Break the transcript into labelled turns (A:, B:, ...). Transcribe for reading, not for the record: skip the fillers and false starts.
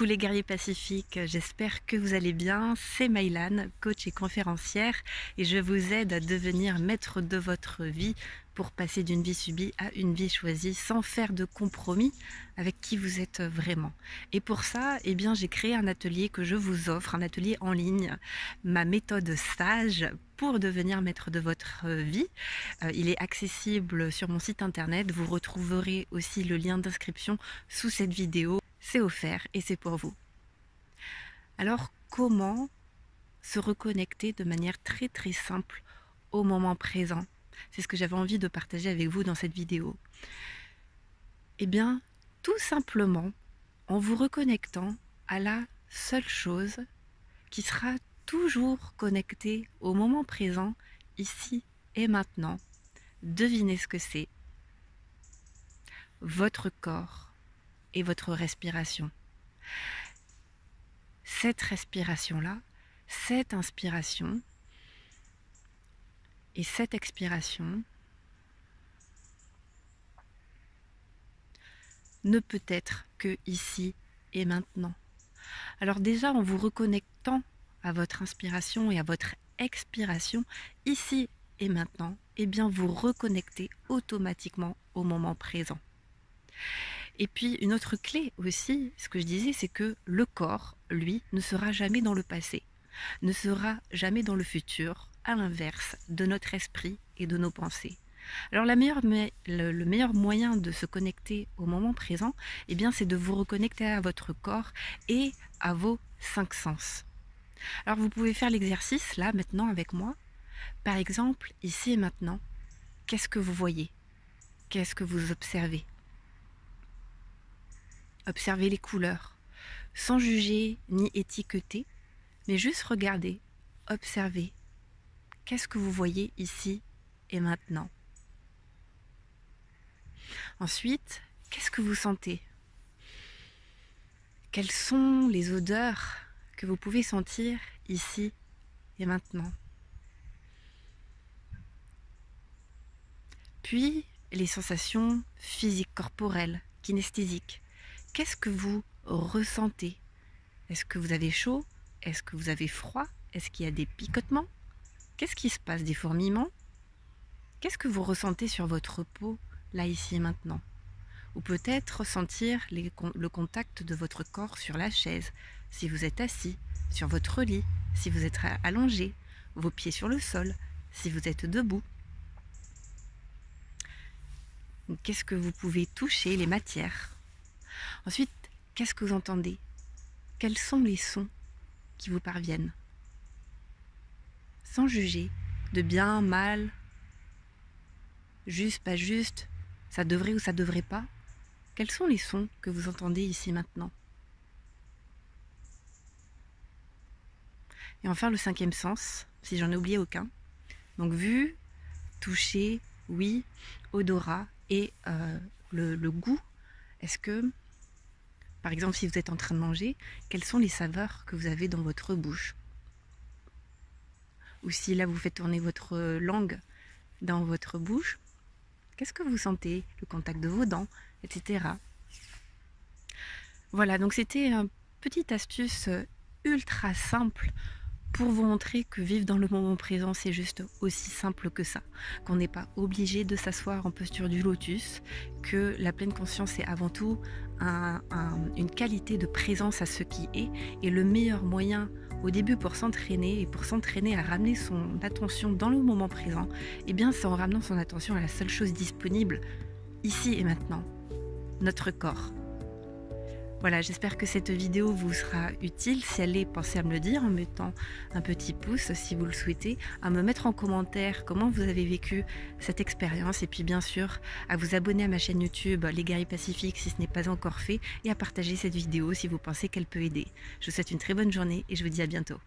A: Coucou les guerriers pacifiques, j'espère que vous allez bien. C'est Maïlan, coach et conférencière, et je vous aide à devenir maître de votre vie pour passer d'une vie subie à une vie choisie sans faire de compromis avec qui vous êtes vraiment. Et pour ça, j'ai créé un atelier que je vous offre, un atelier en ligne, ma méthode sage pour devenir maître de votre vie. Il est accessible sur mon site internet, vous retrouverez aussi le lien d'inscription sous cette vidéo. C'est offert et c'est pour vous. Alors, comment se reconnecter de manière très très simple au moment présent? C'est ce que j'avais envie de partager avec vous dans cette vidéo. Eh bien, tout simplement en vous reconnectant à la seule chose qui sera toujours connectée au moment présent, ici et maintenant. Devinez ce que c'est. Votre corps et votre respiration. Cette respiration-là, cette inspiration et cette expiration ne peut être que ici et maintenant. Alors déjà, en vous reconnectant à votre inspiration et à votre expiration, ici et maintenant, vous reconnectez automatiquement au moment présent. Et puis une autre clé aussi, ce que je disais, c'est que le corps, lui, ne sera jamais dans le passé, ne sera jamais dans le futur, à l'inverse de notre esprit et de nos pensées. Alors le meilleur moyen de se connecter au moment présent, c'est de vous reconnecter à votre corps et à vos 5 sens. Alors vous pouvez faire l'exercice là maintenant avec moi. Par exemple, ici et maintenant, qu'est-ce que vous voyez? Qu'est-ce que vous observez? Observez les couleurs, sans juger ni étiqueter, mais juste regarder, observer. Qu'est-ce que vous voyez ici et maintenant? Ensuite, qu'est-ce que vous sentez? Quelles sont les odeurs que vous pouvez sentir ici et maintenant? Puis, les sensations physiques, corporelles, kinesthésiques. Qu'est-ce que vous ressentez? Est-ce que vous avez chaud? Est-ce que vous avez froid? Est-ce qu'il y a des picotements? Qu'est-ce qui se passe? Des fourmillements? Qu'est-ce que vous ressentez sur votre peau, là, ici et maintenant? Ou peut-être sentir le contact de votre corps sur la chaise, si vous êtes assis, sur votre lit, si vous êtes allongé, vos pieds sur le sol, si vous êtes debout. Qu'est-ce que vous pouvez toucher? Les matières. Ensuite, qu'est-ce que vous entendez? Quels sont les sons qui vous parviennent? Sans juger, de bien, mal, juste, pas juste, ça devrait ou ça devrait pas. Quels sont les sons que vous entendez ici maintenant? Et enfin, le 5e sens, si j'en ai oublié aucun. Donc vue, toucher, oui, odorat et le goût. Est-ce que, par exemple, si vous êtes en train de manger, quelles sont les saveurs que vous avez dans votre bouche? Ou si là vous faites tourner votre langue dans votre bouche, qu'est-ce que vous sentez? Le contact de vos dents, etc. Voilà, donc c'était une petite astuce ultra simple pour vous montrer que vivre dans le moment présent, c'est juste aussi simple que ça. Qu'on n'est pas obligé de s'asseoir en posture du lotus, que la pleine conscience est avant tout une qualité de présence à ce qui est. Et le meilleur moyen au début pour s'entraîner et pour s'entraîner à ramener son attention dans le moment présent, c'est en ramenant son attention à la seule chose disponible, ici et maintenant, notre corps. Voilà, j'espère que cette vidéo vous sera utile. Si elle est, pensez à me le dire en mettant un petit pouce si vous le souhaitez, à me mettre en commentaire comment vous avez vécu cette expérience et puis bien sûr à vous abonner à ma chaîne YouTube Les Guerriers Pacifiques si ce n'est pas encore fait et à partager cette vidéo si vous pensez qu'elle peut aider. Je vous souhaite une très bonne journée et je vous dis à bientôt.